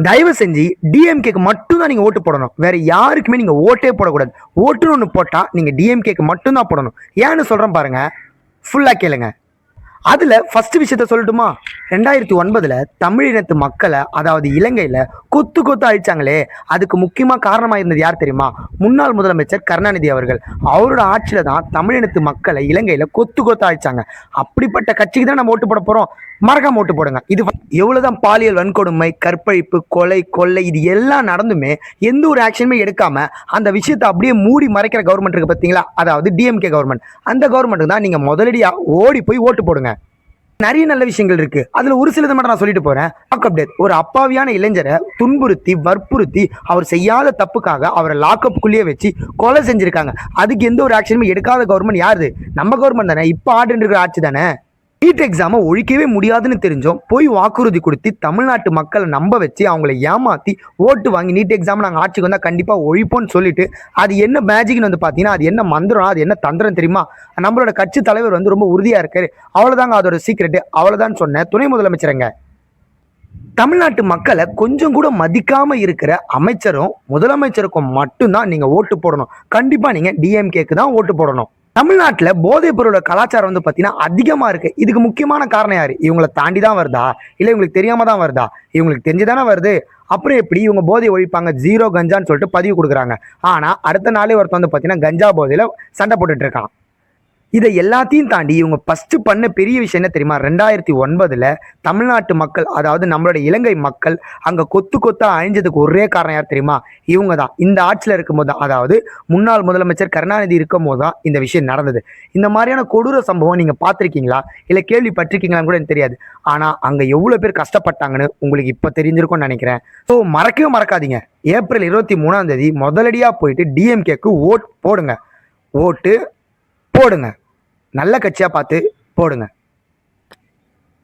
தயவு செஞ்சு டிஎம்கேக்கு மட்டும் தான் நீங்க ஓட்டு போடணும். வேற யாருக்குமே நீங்க ஓட்டே போடக்கூடாது. ஓட்டுன்னு ஒன்று போட்டா நீங்க டிஎம்கேக்கு மட்டும் தான் போடணும். ஏன்னு சொல்றேன் பாருங்க, ஃபுல்லா கேளுங்க. அதுல ஃபர்ஸ்ட் விஷயத்த சொல்லட்டுமா? 2009 தமிழினத்து மக்களை, அதாவது இலங்கையில கொத்து கொத்து அழிச்சாங்களே, அதுக்கு முக்கியமா காரணமா இருந்தது யார் தெரியுமா? முன்னாள் முதலமைச்சர் கருணாநிதி அவர்கள். அவரோட ஆட்சியில தான் தமிழினத்து மக்களை இலங்கையில கொத்து கொத்து அழிச்சாங்க. அப்படிப்பட்ட கட்சிக்கு தான் நம்ம ஓட்டு போட போறோம். மறக்காம ஓட்டு போடுங்க. இது எவ்வளவுதான் பாலியல் வன்கொடுமை, கற்பழிப்பு, கொலை, கொள்ளை இது எல்லாம் நடந்துமே எந்த ஒரு ஆக்ஷனுமே எடுக்காம அந்த விஷயத்தை அப்படியே மூடி மறைக்கிற கவர்மெண்ட் இருக்கு பார்த்தீங்களா, அதாவது டிஎம்கே கவர்மெண்ட். அந்த கவர்மெண்ட் தான் நீங்க முதலடியா ஓடி போய் ஓட்டு போடுங்க. நிறைய நல்ல விஷயங்கள் இருக்கு. அதுல ஒரு சிலதை மட்டும் நான் சொல்லிட்டு போறேன். ஒரு அப்பாவியான இளைஞரை துன்புறுத்தி வற்புறுத்தி அவர் செய்யாத தப்புக்காக அவரை லாக்அப்புக்குள்ளேயே வச்சு கொலை செஞ்சிருக்காங்க. அதுக்கு எந்த ஒரு ஆக்ஷனுமே எடுக்காத கவர்மெண்ட் யாரு? நம்ம கவர்மெண்ட் தானே. இப்ப ஆண்டு இருக்கிற ஆட்சி தானே. நீட் எக்ஸாமை ஒழிக்கவே முடியாதுன்னு தெரிஞ்சோம் போய் வாக்குறுதி கொடுத்து தமிழ்நாட்டு மக்களை நம்ப வச்சு அவங்களை ஏமாத்தி ஓட்டு வாங்கி நீட் எக்ஸாம் நாங்கள் ஆட்சிக்கு வந்தால் கண்டிப்பாக ஒழிப்போம்னு சொல்லிட்டு அது என்ன மேஜிக்னு வந்து பார்த்தீங்கன்னா, அது என்ன மந்திரம், அது என்ன தந்திரம் தெரியுமா? நம்மளோட கட்சி தலைவர் வந்து ரொம்ப உறுதியாக இருக்காரு. அவ்வளோதாங்க அதோட சீக்ரெட்டு. அவ்வளோதான் சொன்ன துணை முதலமைச்சருங்க. தமிழ்நாட்டு மக்களை கொஞ்சம் கூட மதிக்காம இருக்கிற அமைச்சரும் முதலமைச்சருக்கும் மட்டும்தான் நீங்க ஓட்டு போடணும். கண்டிப்பா நீங்க டிஎம்கேக்கு தான் ஓட்டு போடணும். தமிழ்நாட்டில் போதைப் பொருளோட கலாச்சாரம் வந்து பார்த்தீங்கன்னா அதிகமாக இருக்கு. இதுக்கு முக்கியமான காரணம் யாரு? இவங்களை தாண்டி தான் வருதா, இல்லை இவங்களுக்கு தெரியாம தான் வருதா? இவங்களுக்கு தெரிஞ்சுதானே வருது. அப்புறம் எப்படி இவங்க போதை ஒழிப்பாங்க? ஜீரோ கஞ்சான்னு சொல்லிட்டு பதிவு கொடுக்குறாங்க. ஆனால் அடுத்த நாளே ஒருத்தன் வந்து பார்த்தீங்கன்னா கஞ்சா போதையில் சண்டை போட்டுட்டு இருக்கான். இதை எல்லாத்தையும் தாண்டி இவங்க ஃபர்ஸ்ட் பண்ண பெரிய விஷயம் என்ன தெரியுமா? 2009 தமிழ்நாட்டு மக்கள், அதாவது நம்மளோட இலங்கை மக்கள் அங்க கொத்து கொத்தா அழிஞ்சதுக்கு ஒரே காரணம் யார் தெரியுமா? இவங்க தான். இந்த ஆட்சியில் இருக்கும் போது தான், அதாவது முன்னாள் முதலமைச்சர் கருணாநிதி இருக்கும் போது தான் இந்த விஷயம் நடந்தது. இந்த மாதிரியான கொடூர சம்பவம் நீங்க பார்த்துருக்கீங்களா, இல்லை கேள்விப்பட்டிருக்கீங்களான்னு கூட எனக்கு தெரியாது. ஆனா அங்க எவ்வளவு பேர் கஷ்டப்பட்டாங்கன்னு உங்களுக்கு இப்ப தெரிஞ்சிருக்கும்னு நினைக்கிறேன். ஸோ மறக்கவே மறக்காதீங்க. ஏப்ரல் 23 முதலடியா போயிட்டு டிஎம்கேக்கு ஓட் போடுங்க. ஓட்டு போடுங்க. நல்ல கட்சியா பார்த்து போடுங்க.